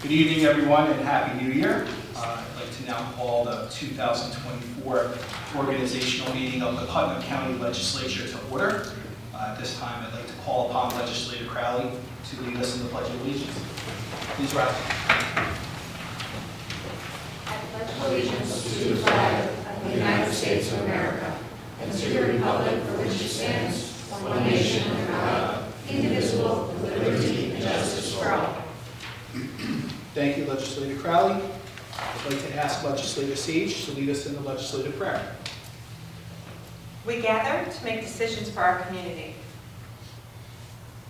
Good evening, everyone, and Happy New Year. I'd like to now call the 2024 organizational meeting of the Putnam County Legislature to order. At this time, I'd like to call upon Legislator Crowley to lead us in the Pledge of Allegiance. Please rise. I pledge allegiance to the flag of the United States of America and to the republic for which it stands, one nation under God, indivisible, with liberty and justice for all. Thank you, Legislator Crowley. I'd like to ask Legislator Sage to lead us in the legislative prayer. We gather to make decisions for our community.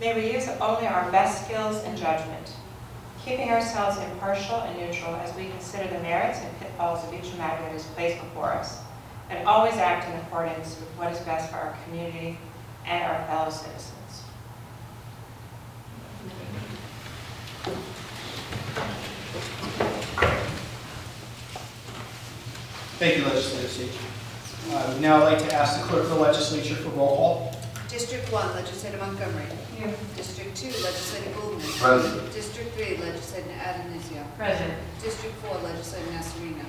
May we use only our best skills and judgment, keeping ourselves impartial and neutral as we consider the merits and pitfalls of each matter that is placed before us, and always act in accordance with what is best for our community and our fellow citizens. Thank you, Legislator Sage. We'd now like to ask the Clerk of the Legislature for roll call. District 1, Legislator Montgomery. Here. District 2, Legislator Goldman. Present. District 3, Legislator Adenizio. Present. District 4, Legislator Nasarino.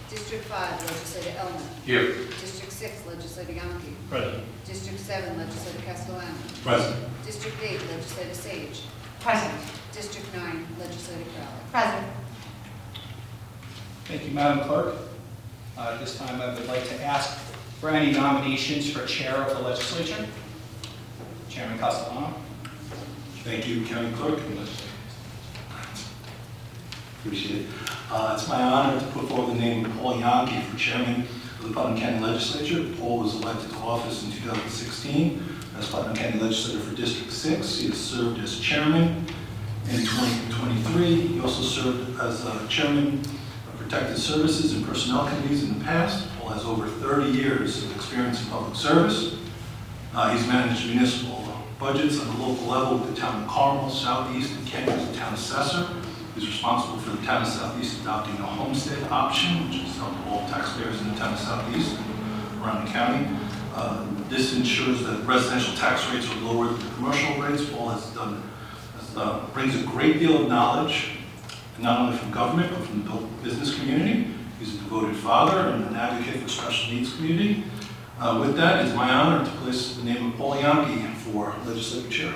District 5, Legislator Elman. Here. District 6, Legislator Yonke. Present. District 7, Legislator Castellano. Present. District 8, Legislator Sage. Present. District 9, Legislator Crowley. Present. Thank you, Madam Clerk. At this time, I would like to ask for any nominations for Chair of the Legislature. Chairman Castellano. Thank you, County Clerk. Appreciate it. It's my honor to put forward the name of Paul Yonke for Chairman of the Putnam County Legislature. Paul was elected to office in 2016 as Putnam County Legislator for District 6. He has served as Chairman in 2023. He also served as Chairman of Protected Services and Personnel Committees in the past. Paul has over 30 years of experience in public service. He's managed municipal budgets on the local level with the town of Carmel, Southeast, and Kent as the town assessor. He's responsible for the town of Southeast adopting a homestead option, which has helped all taxpayers in the town of Southeast and around the county. This ensures that residential tax rates are lower than the commercial rates. Paul brings a great deal of knowledge, not only from government, but from the business community. He's a devoted father and an advocate for the special needs community. With that, it's my honor to place the name of Paul Yonke for Legislative Chair.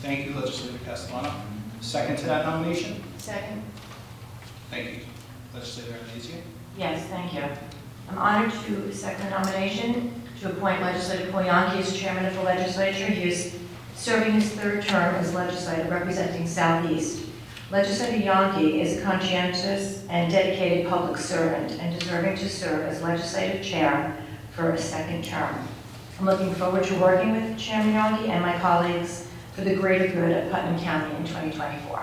Thank you, Legislator Castellano. Second to that nomination? Second. Thank you. Legislator Adenizio. Yes, thank you. I'm honored to second the nomination to appoint Legislator Paul Yonke as Chairman of the Legislature. He is serving his third term as legislator representing Southeast. Legislator Yonke is a conscientious and dedicated public servant and deserving to serve as legislative chair for a second term. I'm looking forward to working with Chairman Yonke and my colleagues for the greater good of Putnam County in 2024.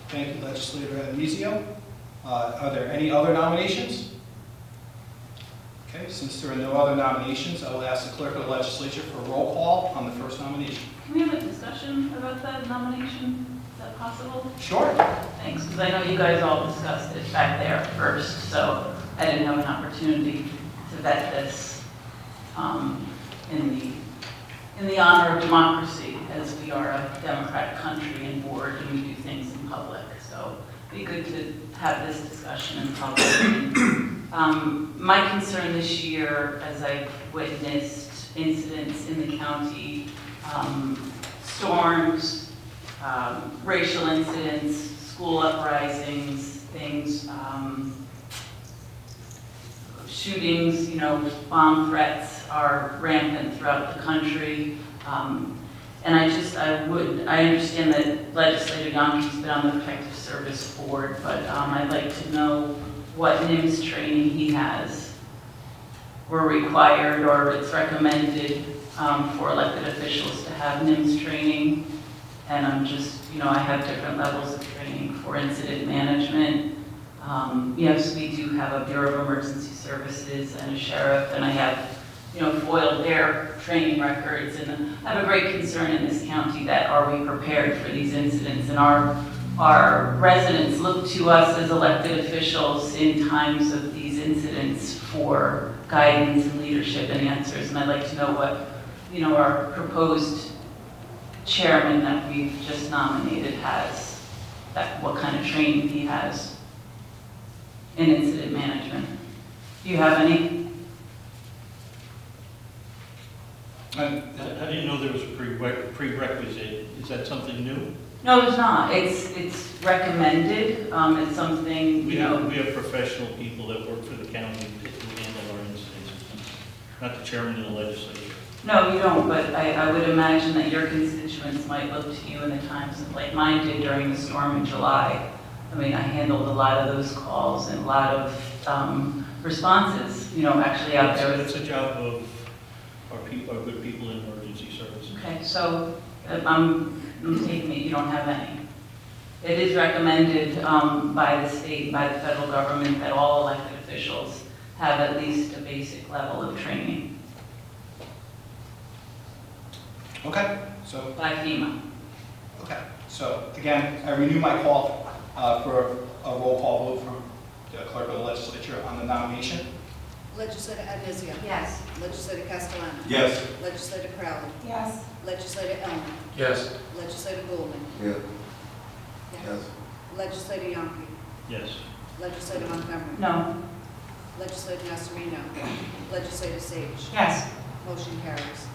Thank you, Legislator Adenizio. Are there any other nominations? Okay, since there are no other nominations, I will ask the Clerk of the Legislature for a roll call on the first nomination. Can we have a discussion about that nomination? Is that possible? Sure. Thanks, because I know you guys all discussed it back there first, so I didn't have an opportunity to vet this in the honor of democracy, as we are a democratic country and board and we do things in public. So it'd be good to have this discussion in public. My concern this year, as I've witnessed incidents in the county, storms, racial incidents, school uprisings, things, shootings, bomb threats are rampant throughout the country. And I understand that Legislator Yonke's been on the Protective Service Board, but I'd like to know what NIMS training he has or required or it's recommended for elected officials to have NIMS training. And I have different levels of training for incident management. Yes, we do have a Bureau of Emergency Services and a sheriff, and I have, foiled their training records, and I have a great concern in this county that are we prepared for these incidents, and our residents look to us as elected officials in times of these incidents for guidance and leadership and answers, and I'd like to know what, our proposed chairman that we've just nominated has what kind of training he has in incident management. Do you have any? I didn't know there was a prerequisite. Is that something new? No, it's not. It's recommended. It's something, We you know. have professional people that work for the county to handle our incidents, not the chairman of the legislature. No, you don't, but I would imagine that your constituents might look to you in the times like mine did during the storm in July. I mean, I handled a lot of those calls and a lot of responses, you know, actually out there. It's a job of our good people in emergency services. Okay, so I'm taking it you don't have any. It is recommended by the state, by the federal government, that all elected officials have at least a basic level of training Okay, so, by FEMA. okay. So again, I renew my call for a roll call vote from the clerk of the legislature on the nomination. Legislator Anizio. Yes. Legislator Castellano. Yes. Legislator Crowley. Yes. Legislator Elmer. Yes. Legislator Goldman. Yes. Yes. Legislator Yonke. Yes. Legislator Montgomery. No. Legislator Nasarino. Legislator Sage. Yes. Motion carries.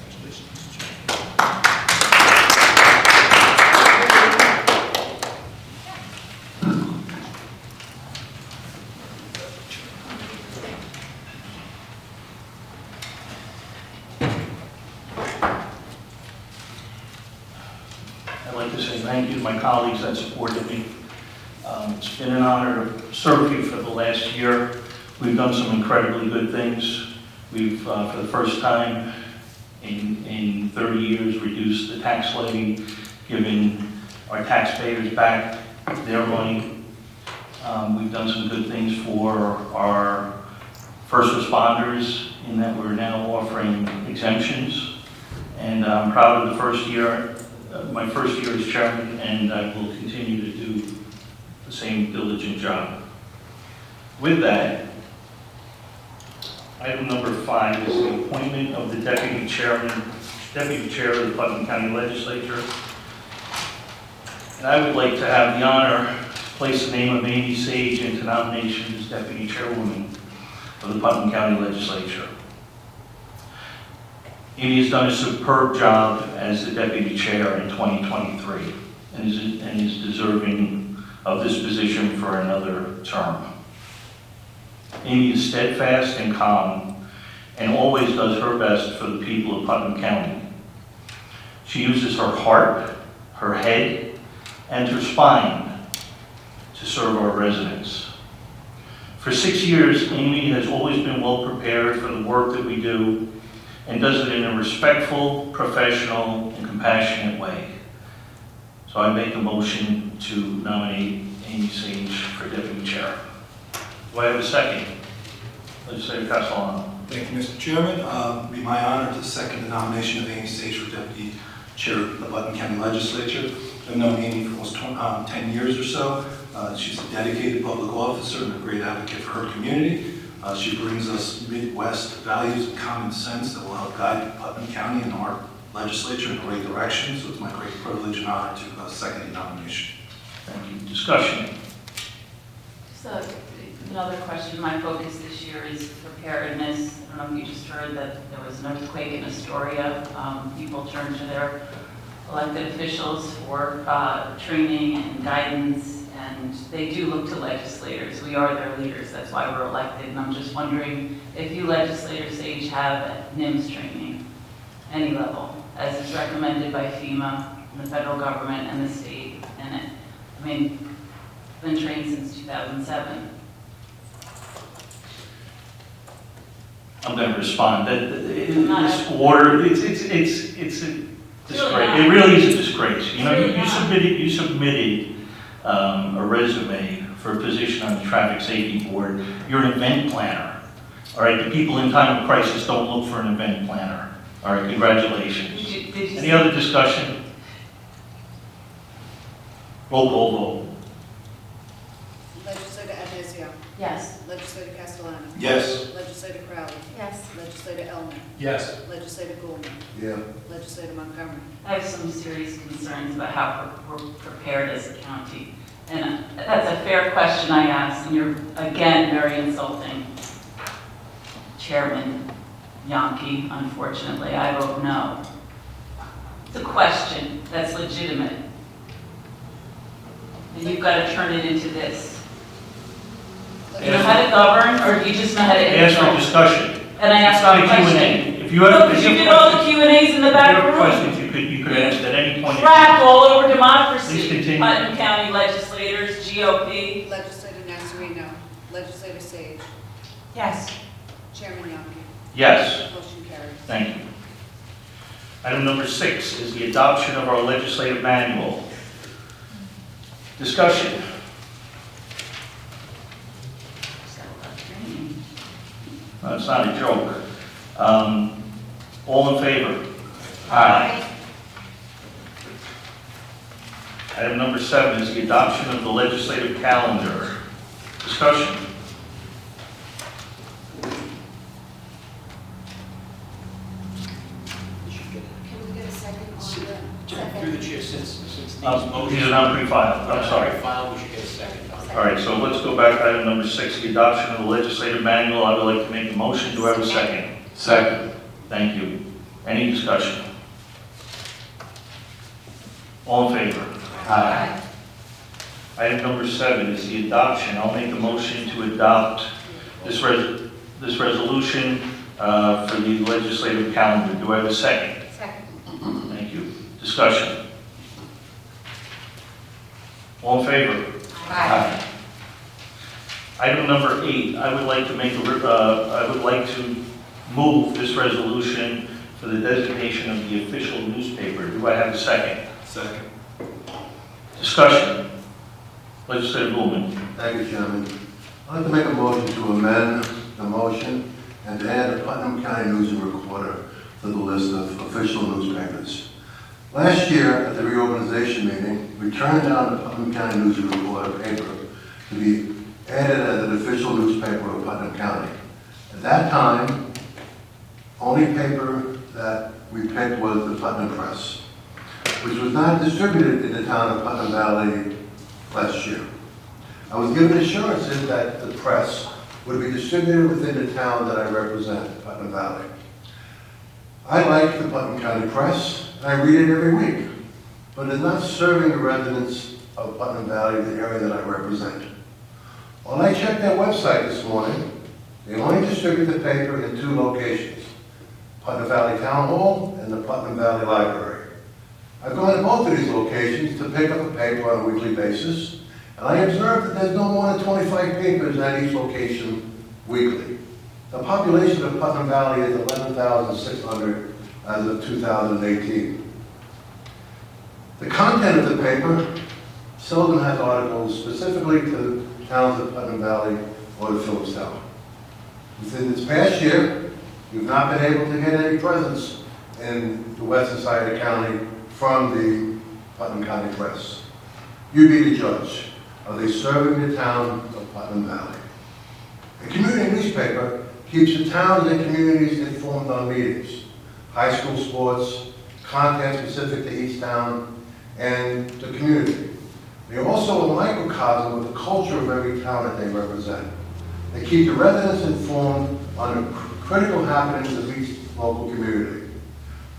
Congratulations, Mr. Chairman. I'd like to say thank you to my colleagues that supported me. It's been an honor to serve you for the last year. We've done some incredibly good things. We've, for the first time in 30 years, reduced the tax levy, giving our taxpayers back their money. We've done some good things for our first responders in that we're now offering exemptions. And I'm proud of the first year, my first year as chairman, and I will continue to do the same diligent job. With that, item number 5 is the appointment of the deputy chair of the Putnam County Legislature. And I would like to have the honor to place the name of Amy Sage into nomination as deputy chairwoman of the Putnam County Legislature. Amy has done a superb job as the deputy chair in 2023 and is deserving of this position for another term. Amy is steadfast and calm and always does her best for the people of Putnam County. She uses her heart, her head, and her spine to serve our residents. For 6 years, Amy has always been well prepared for the work that we do and does it in a respectful, professional, and compassionate way. So I make a motion to nominate Amy Sage for deputy chair. Do I have a second? Legislator Castellano. Thank you, Mr. Chairman. It would be my honor to second the nomination of Amy Sage for deputy chair of the Putnam County Legislature. I've known Amy for almost 10 years or so. She's a dedicated public officer and a great advocate for her community. She brings us Midwest values and common sense that will help guide Putnam County and our legislature in the right direction. So it's my great privilege and honor to second the nomination. Thank you. Discussion. So another question, my focus this year is preparedness. I don't know if you just heard that there was an earthquake in Astoria. People turned to their elected officials for training and guidance, and they do look to legislators. We are their leaders, that's why we're elected, and I'm just wondering if you legislators each have NIMS training, any level, as is recommended by FEMA, and the federal government, and the state, and I mean, been trained since 2007. I'm going to respond. This order, it's a disgrace. It really is a disgrace. You know, you submitted a resume for a position on the Traffic Safety Board. You're an event planner. All right, the people in time of crisis don't look for an event planner. All right, congratulations. Did you Any other discussion? Roll call vote. Legislator Anizio. Yes. Legislator Castellano. Yes. Legislator Crowley. Yes. Legislator Elman. Yes. Legislator Goulman. Yeah. Legislator Montgomery. I have some serious concerns about how we're prepared as a county. And that's a fair question I ask, and you're, again, very insulting. Chairman Yonke, unfortunately, I vote no. It's a question that's legitimate. And you've got to turn it into this. Do you know how to govern, or do you just know how to Ask for insult? discussion. And I asked It's a not a question. Q&A. If you have, No, because you did all the Q&As in the if you back have room. questions, you could ask at any point. Crap all over Please democracy. continue. Putnam County legislators, GOP. Legislator Nasarino. Legislator Sage. Yes. Chairman Yonke. Yes. Motion carries. Thank you. Item number 6 is the adoption of our legislative manual. Discussion. No, it's not a joke. All in favor? Aye. Item number 7 is the adoption of the legislative calendar. Discussion. Can we get a second on the? Through the chair, since these These motions are not pre-filed, I'm sorry. filed, we should get a second on it. All right, so let's go back to item number 6, the adoption of the legislative manual. I would like to make a motion. Do I have a second? Second. Thank you. Any discussion? All in favor? Aye. Item number 7 is the adoption. I'll make a motion to adopt this resolution for the legislative calendar. Do I have a second? Second. Thank you. Discussion? All in favor? Aye. Item number 8, I would like to move this resolution for the designation of the official newspaper. Do I have a second? Second. Discussion. Legislator Goulman. Thank you, Chairman. I'd like to make a motion to amend the motion and to add the Putnam County News and Recorder to the list of official newspapers. Last year, at the reorganization meeting, we turned down the Putnam County News and Recorder paper to be added as an official newspaper of Putnam County. At that time, only paper that we picked was the Putnam Press, which was not distributed in the town of Putnam Valley last year. I was given assurances that the press would be distributed within the town that I represent, Putnam Valley. I like the Putnam County Press, and I read it every week, but it's not serving the residents of Putnam Valley, the area that I represent. When I checked their website this morning, they only distribute the paper in 2 locations, Putnam Valley Town Hall and the Putnam Valley Library. I've gone to both of these locations to pick up a paper on a weekly basis, and I observed that there's no more than 25 papers at each location weekly. The population of Putnam Valley is 11,600 as of 2018. The content of the paper seldom has articles specifically to towns of Putnam Valley or the Phillips Town. Within this past year, we've not been able to get any presence in the western side of the county from the Putnam County Press. You be the judge. Are they serving the town of Putnam Valley? A community newspaper keeps the towns and communities informed on meetings, high school sports, content specific to each town, and the community. They're also a microcosm of the culture of every town that they represent. They keep the residents informed on the critical happenings of each local community.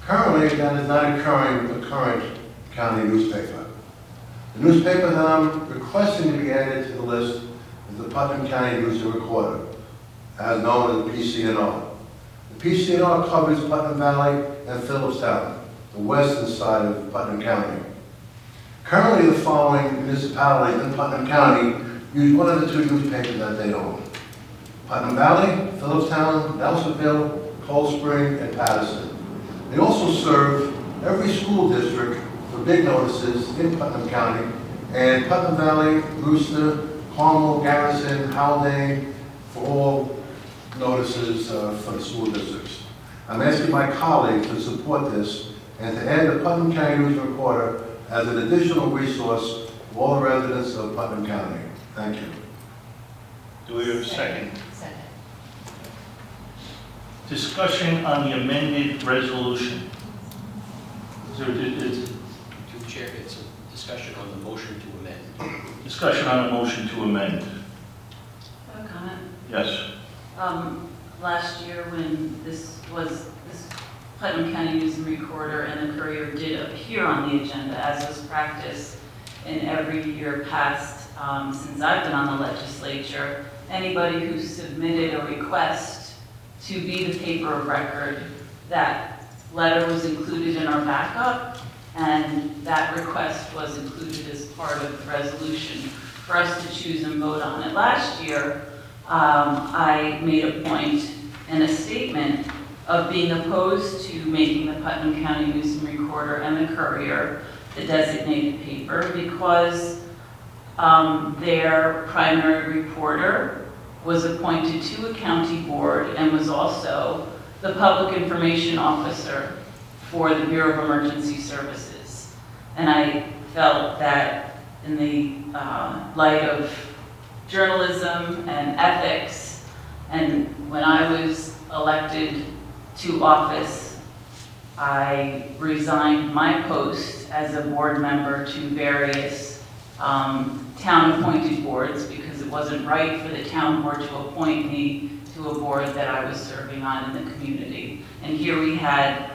Currently, that is not occurring with the current county newspaper. The newspaper that I'm requesting to be added to the list is the Putnam County News and Recorder, as known as the PCNR. The PCNR covers Putnam Valley and Phillipstown, the western side of Putnam County. Currently, the following municipalities in Putnam County use one of the 2 newspapers that they own: Putnam Valley, Phillipstown, Nelsonville, Cold Spring, and Patterson. They also serve every school district for big notices in Putnam County, and Putnam Valley, Brewster, Carmel, Garrison, Haldane, for all notices for the school districts. I'm asking my colleagues to support this and to add the Putnam County News and Recorder as an additional resource for all the residents of Putnam County. Thank you. Do we have a second? Second. Discussion on the amended resolution. To Chair, it's a discussion on the motion to amend. Discussion on a motion to amend. I have a comment. Yes. Last year when this Putnam County News and Recorder and the Courier did appear on the agenda, as was practice in every year past since I've been on the legislature, anybody who submitted a request to be the paper of record, that letter was included in our backup, and that request was included as part of the resolution for us to choose and vote on it. Last year, I made a point and a statement of being opposed to making the Putnam County News and Recorder and the Courier the designated paper because their primary reporter was appointed to a county board and was also the public information officer for the Bureau of Emergency Services. And I felt that in the light of journalism and ethics, and when I was elected to office, I resigned my post as a board member to various town-appointed boards because it wasn't right for the town board to appoint me to a board that I was serving on in the community. And here we had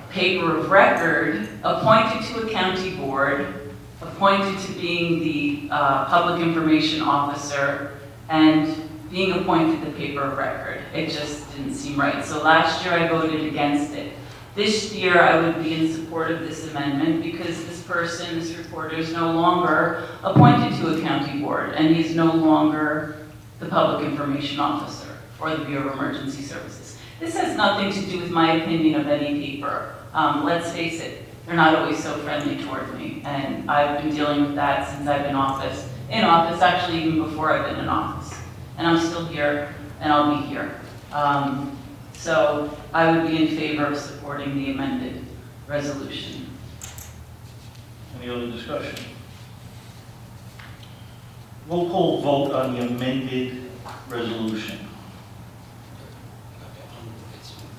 paper of record appointed to a county board, appointed to being the public information officer, and being appointed the paper of record. It just didn't seem right. So last year I voted against it. This year I would be in support of this amendment because this person, this reporter, is no longer appointed to a county board, and he's no longer the public information officer for the Bureau of Emergency Services. This has nothing to do with my opinion of any paper. Let's face it, they're not always so friendly toward me, and I've been dealing with that since I've been in office, actually even before I've been in office. And I'm still here, and I'll be here. So I would be in favor of supporting the amended resolution. Any other discussion? Roll call vote on the amended resolution.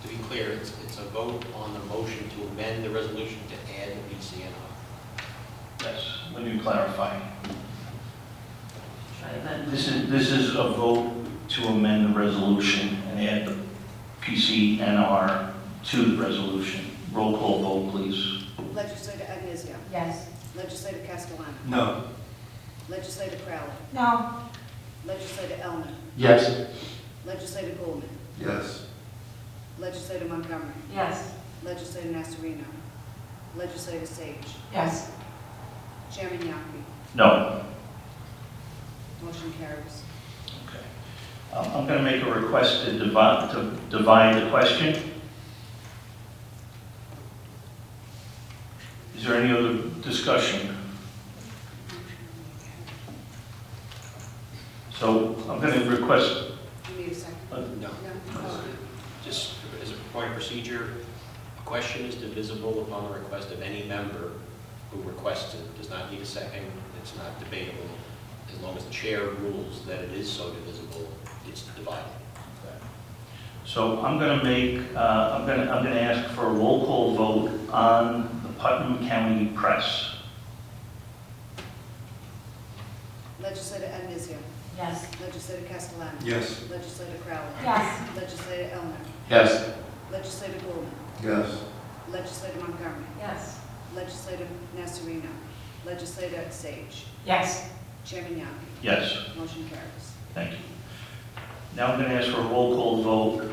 To be clear, it's a vote on the motion to amend the resolution to add the PCNR. Yes, let me clarify. Try that. This is a vote to amend the resolution and add the PCNR to the resolution. Roll call vote, please. Legislator Agnizio. Yes. Legislator Castellano. No. Legislator Crowley. No. Legislator Elmer. Yes. Legislator Goldman. Yes. Legislator Montgomery. Yes. Legislator Nasarino. Legislator Sage. Yes. Chairman Yaki. No. Motion carries. Okay. I'm going to make a request to divide the question. Is there any other discussion? So I'm going to request. You need a second? No. No? Oh. Just as a point of procedure, a question is divisible upon the request of any member who requests it. Does not need a second. It's not debatable. As long as the chair rules that it is so divisible, it's divided. So I'm going to make, I'm going to ask for a roll call vote on the Putnam County Press. Legislator Agnizio. Yes. Legislator Castellano. Yes. Legislator Crowley. Yes. Legislator Elmer. Yes. Legislator Goldman. Yes. Legislator Montgomery. Yes. Legislator Nasarino. Legislator Sage. Yes. Chairman Yaki. Yes. Motion carries. Thank you. Now I'm going to ask for a roll call vote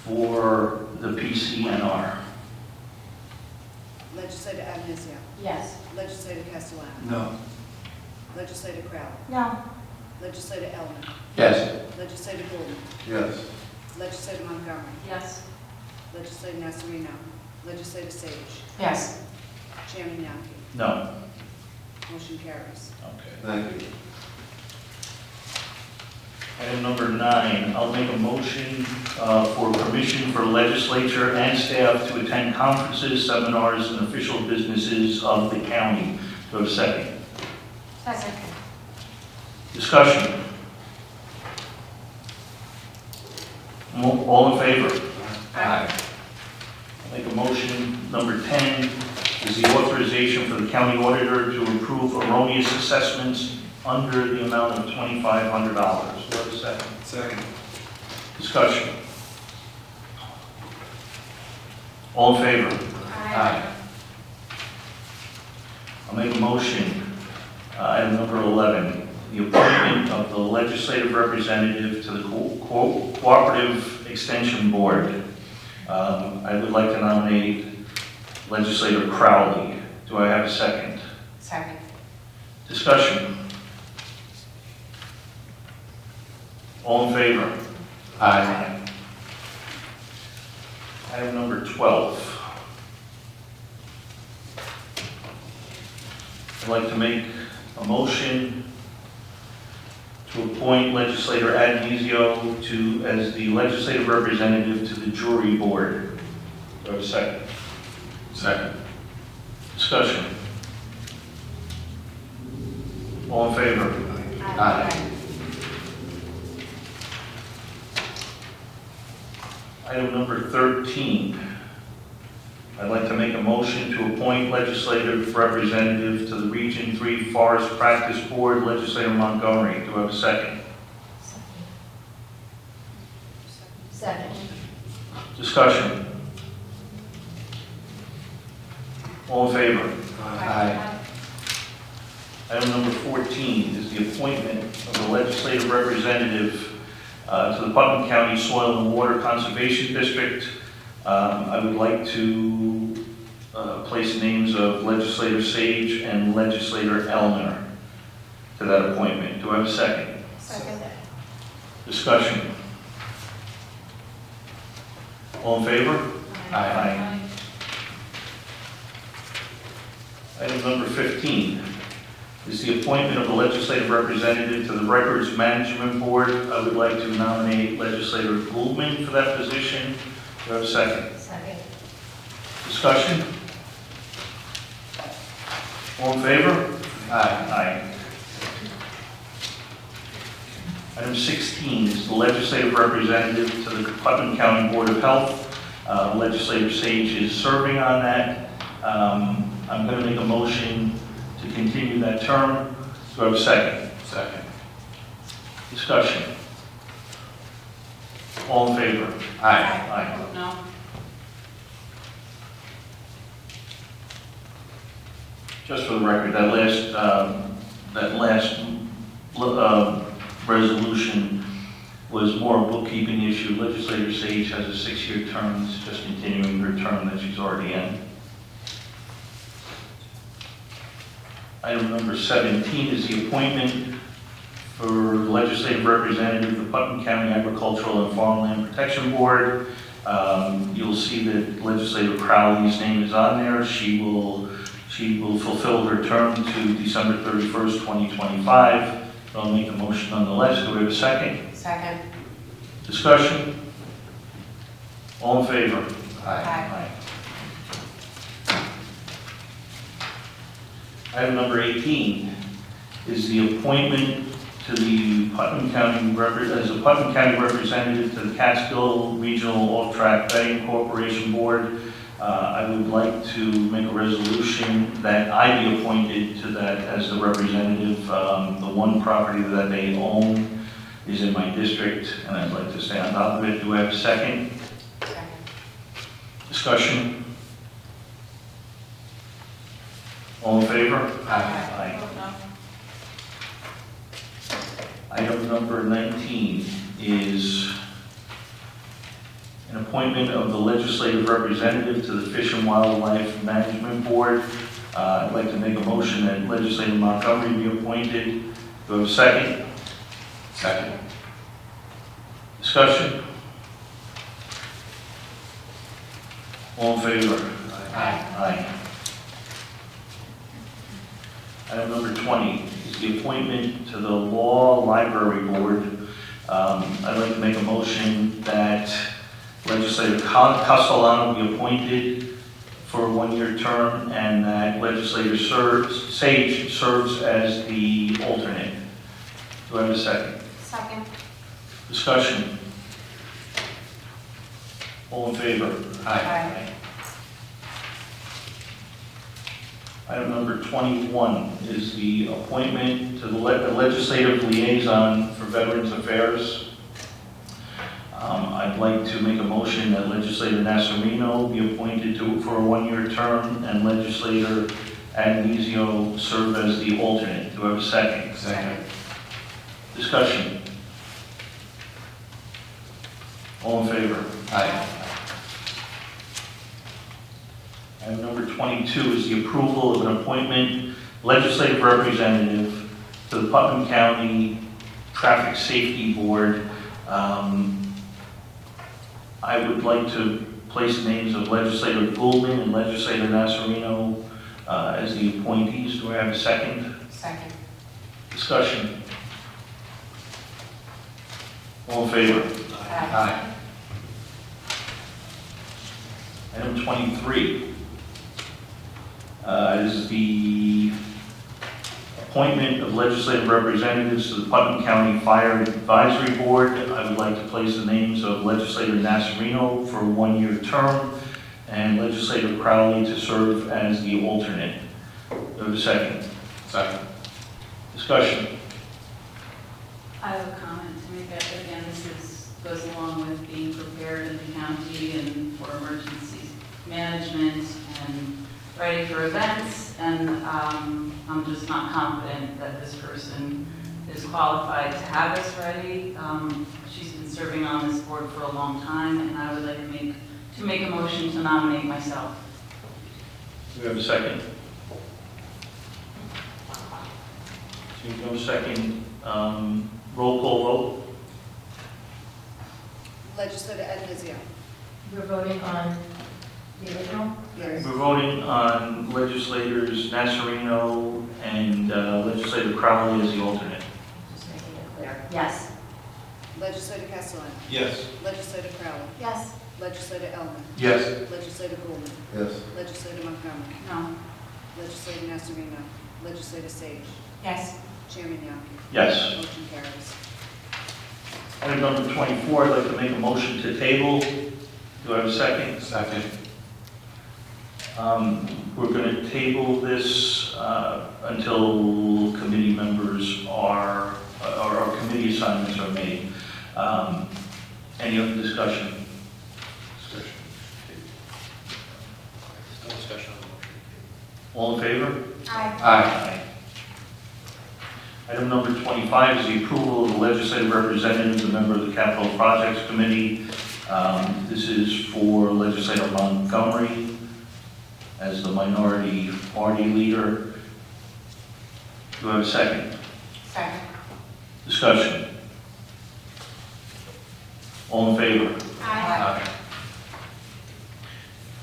for the PCNR. Legislator Agnizio. Yes. Legislator Castellano. No. Legislator Crowley. No. Legislator Elmer. Yes. Legislator Goldman. Yes. Legislator Montgomery. Yes. Legislator Nasarino. Legislator Sage. Yes. Chairman Yaki. No. Motion carries. Okay. Thank you. Item number 9, I'll make a motion for permission for legislature and staff to attend conferences, seminars, and official businesses of the county. Do I have a second? Second. Discussion. All in favor? Aye. I'll make a motion. Number 10 is the authorization for the county auditor to approve erroneous assessments under the amount of $2,500. Do I have a second? Second. Discussion. All in favor? Aye. I'll make a motion. Item number 11, the appointment of the legislative representative to the Cooperative Extension Board. I would like to nominate Legislator Crowley. Do I have a second? Second. Discussion. All in favor? Aye. Item number 12. I'd like to make a motion to appoint Legislator Addonizio as the legislative representative to the jury board. Do I have a second? Second. Discussion. All in favor? Aye. Item number 13. I'd like to make a motion to appoint legislative representative to the Region 3 Forest Practice Board, Legislator Montgomery. Do I have a second? Second. Discussion. All in favor? Aye. Item number 14 is the appointment of the legislative representative to the Putnam County Soil and Water Conservation District. I would like to place the names of Legislator Sage and Legislator Elner to that appointment. Do I have a second? Second. Discussion. All in favor? Aye. Item number 15 is the appointment of a legislative representative to the Records Management Board. I would like to nominate Legislator Goldman for that position. Do I have a second? Second. Discussion? All in favor? Aye. Aye. Item 16 is the legislative representative to the Putnam County Board of Health. Legislator Sage is serving on that. I'm going to make a motion to continue that term. Do I have a second? Second. Discussion. All in favor? Aye. Aye. No. Just for the record, that last resolution was more a bookkeeping issue. Legislator Sage has a 6-year term. It's just continuing her term that she's already in. Item number 17 is the appointment for legislative representative of the Putnam County Agricultural and Farmland Protection Board. You'll see that Legislator Crowley's name is on there. She will fulfill her term to December 31st, 2025. I'll make a motion nonetheless. Do we have a second? Second. Discussion? All in favor? Aye. Item number 18 is the appointment to the Putnam County, as a Putnam County representative to the Catskill Regional Off-Track Betting Corporation Board. I would like to make a resolution that I be appointed to that as the representative. The one property that they own is in my district, and I'd like to stay on top of it. Do I have a second? Second. Discussion? All in favor? Aye. Item number 19 is an appointment of the legislative representative to the Fish and Wildlife Management Board. I'd like to make a motion that Legislator Montgomery be appointed. Do I have a second? Second. Discussion? All in favor? Aye. Item number 20 is the appointment to the Law Library Board. I'd like to make a motion that Legislator Castellano be appointed for a 1-year term and that Legislator Sage serves as the alternate. Do I have a second? Second. Discussion? All in favor? Aye. Item number 21 is the appointment to the Legislative Liaison for Veterans Affairs. I'd like to make a motion that Legislator Nasarino be appointed for a one-year term and Legislator Agnizio serve as the alternate. Do I have a second? Second. Discussion. All in favor? Aye. Item number 22 is the approval of an appointment legislative representative to the Putnam County Traffic Safety Board. I would like to place the names of Legislator Goulden and Legislator Nasarino as the appointees. Do I have a second? Second. Discussion. All in favor? Aye. Item 23 is the appointment of legislative representatives to the Putnam County Fire Advisory Board. I would like to place the names of Legislator Nasarino for a one-year term and Legislator Crowley to serve as the alternate. Do I have a second? Second. Discussion. I have a comment to make. Again, this goes along with being prepared in the county and for emergency management and ready for events. And I'm just not confident that this person is qualified to have us ready. She's been serving on this board for a long time, and I would like to make a motion to nominate myself. Do we have a second? Seeing no second, roll call vote. Legislator Agnizio. We're voting on the original? Yes. We're voting on legislators Nasarino and Legislator Crowley as the alternate. Just making it clear. Yes. Legislator Castellano. Yes. Legislator Crowley. Yes. Legislator Elman. Yes. Legislator Goulden. Yes. Legislator Montgomery. No. Legislator Nasarino. Legislator Sage. Yes. Chairman Yaki. Yes. Motion carries. Item number 24, I'd like to make a motion to table. Do I have a second? Second. We're going to table this until committee members or committee assignments are made. Any other discussion? No discussion on the motion. All in favor? Aye. Aye. Item number 25 is the approval of the legislative representatives, a member of the Capital Projects Committee. This is for Legislator Montgomery as the minority party leader. Do I have a second? Second. Discussion. All in favor? Aye.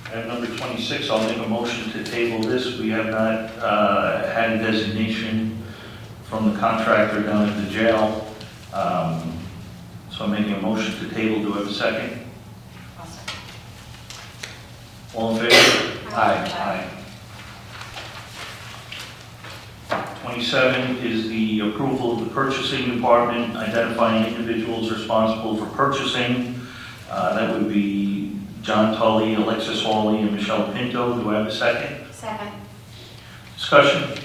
Item number 26, I'll make a motion to table this. We have not had a designation from the contractor down at the jail. So I'm making a motion to table. Do I have a second? All in favor? Aye. 27 is the approval of the purchasing department, identifying individuals responsible for purchasing. That would be John Tully, Alexis Hawley, and Michelle Pinto. Do I have a second? Second. Discussion?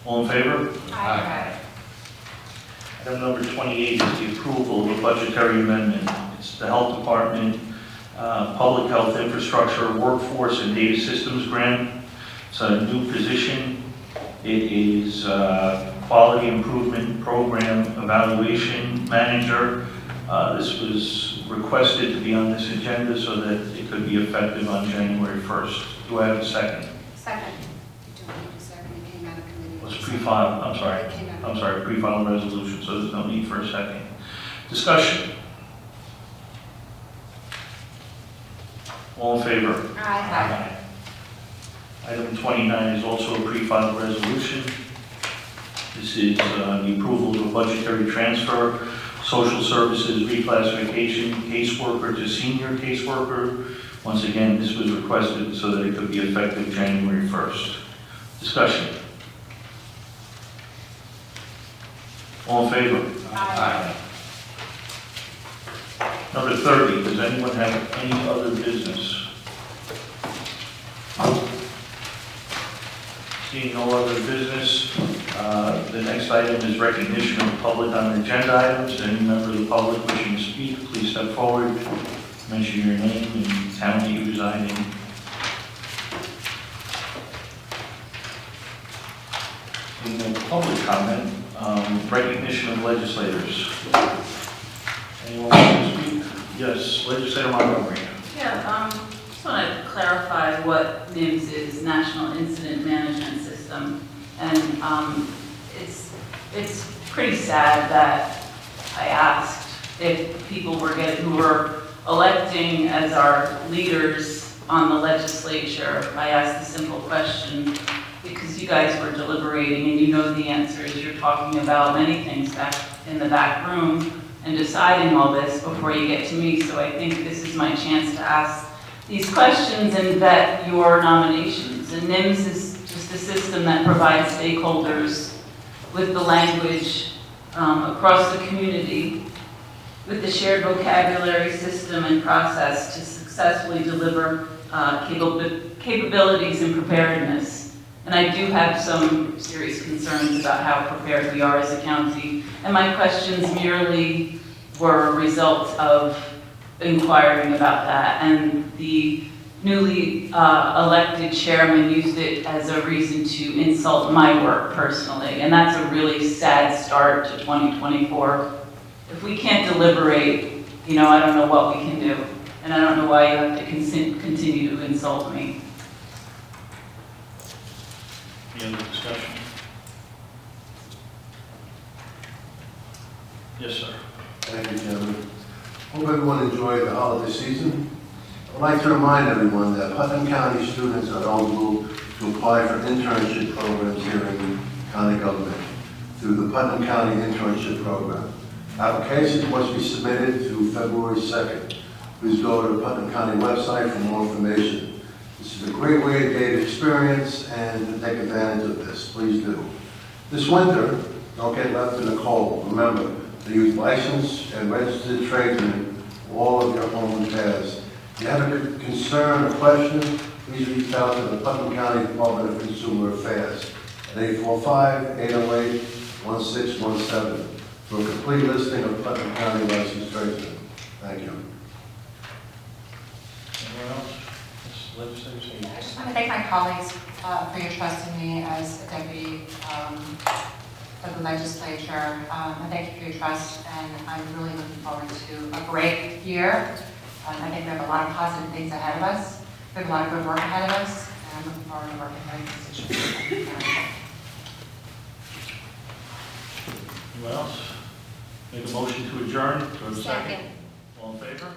All in favor? Aye. Item number 28 is the approval of a budgetary amendment. It's the Health Department, Public Health Infrastructure, Workforce, and Data Systems Grant. It's a new position. It is Quality Improvement Program Evaluation Manager. This was requested to be on this agenda so that it could be effective on January 1st. Do I have a second? Second. You don't need a second. It came out of committee. It was pre-filed, I'm sorry. It came out. I'm sorry, pre-filed resolution, so there's no need for a second. Discussion. All in favor? Aye. Item 29 is also a pre-filed resolution. This is the approval of a budgetary transfer, social services reclassification, caseworker to senior caseworker. Once again, this was requested so that it could be effective January 1st. Discussion. All in favor? Aye. Number 30, does anyone have any other business? Seeing no other business, the next item is recognition of the public on agenda items. Any member of the public wishing to speak, please step forward, mention your name and town that you reside in. In the public comment, recognition of legislators. Anyone want to speak? Yes, Legislator Montgomery. Yeah, just want to clarify what NIMS is, National Incident Management System. And it's pretty sad that I asked if people who were electing as our leaders on the legislature, I asked the simple question, because you guys were deliberating and you know the answers. You're talking about many things back in the back room and deciding all this before you get to me. So I think this is my chance to ask these questions and vet your nominations. And NIMS is just a system that provides stakeholders with the language across the community with the shared vocabulary system and process to successfully deliver capabilities and preparedness. And I do have some serious concerns about how prepared we are as a county. And my questions merely were a result of inquiring about that. And the newly elected chairman used it as a reason to insult my work personally. And that's a really sad start to 2024. If we can't deliberate, I don't know what we can do. And I don't know why you have to continue to insult me. Any other discussion? Yes, sir. Thank you, Chairman. Hope everyone enjoyed the holiday season. I'd like to remind everyone that Putnam County students are eligible to apply for internship programs here in county government through the Putnam County Internship Program. Applications must be submitted through February 2nd. Please go to the Putnam County website for more information. This is a great way to gain experience and to take advantage of this. Please do. This winter, don't get left in the cold. Remember, to use licensed and registered tradesmen all of your home repairs. If you have a concern or question, please reach out to the Putnam County Department of Consumer Affairs at 845-808-1617 for a complete listing of Putnam County licensed tradesmen. Thank you. Anyone else? Legislator Singh. I just want to thank my colleagues for your trust in me as a deputy for the legislature. And thank you for your trust, and I'm really looking forward to a great year. I think we have a lot of positive things ahead of us. We have a lot of good work ahead of us, and I'm looking forward to working very constitutionally. Anyone else? Make a motion to adjourn. Do I have a second? Second. All in favor?